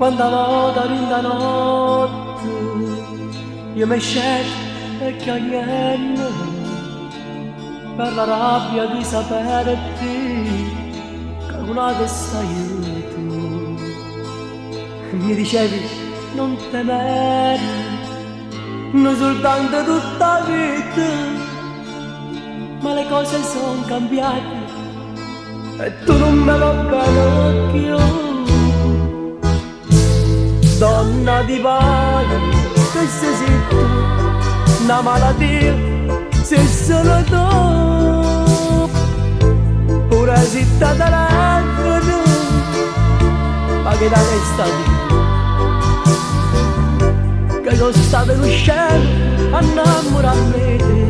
quando volta in da notte io mi scelgo e chiagliendo per la rabbia di saperti che una che sei tu. Mi dicevi non temere, non soltanto tutta la vita, ma le cose sono cambiate e tu non me lo bene più. Donna di pace, che sei tu, una malattia, sei solo tu. Pure se ti telefono, ma che da che stati? Che sono stato in cielo a innamorarmi te.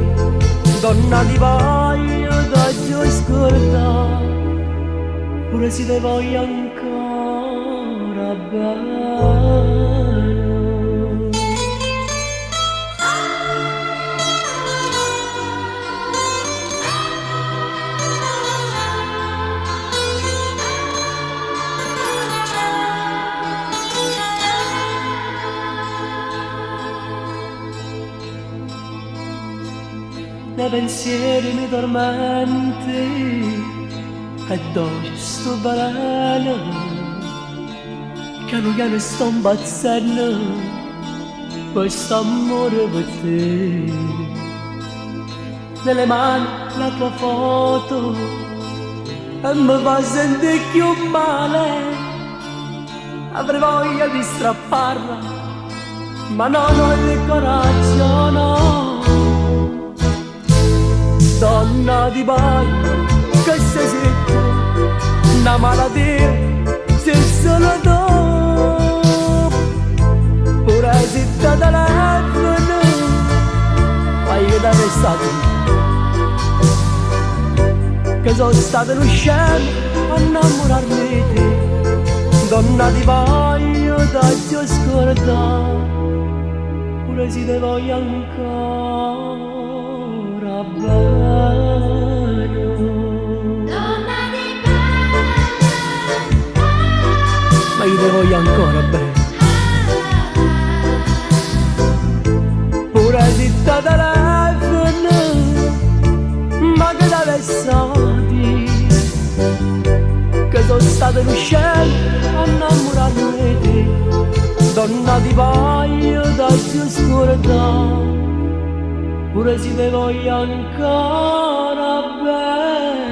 Donna di pace, ti scordare, pure se ti voglio ancora bene. Nei pensieri mi tormenti e dove sto baleno piano piano sto impazzendo questo amore per te. Nelle mani la tua foto e mi fa sentire più male, avrei voglia di strapparla ma non ho il coraggio, no. Donna di pace, che sei tu, una malattia, sei solo tu. Pure se ti telefono, fai che da stato, che sono stato in scena a innamorarmi di te. Donna di pace, ti ho scordato, pure se ti voglio ancora bene. Donna di pace, Ma io ti voglio ancora bene. Pure se ti telefono, ma che da stati, che sono stato in cielo a innamorarmi di te. Donna di pace, ti ho scordato, pure se ti voglio ancora bene.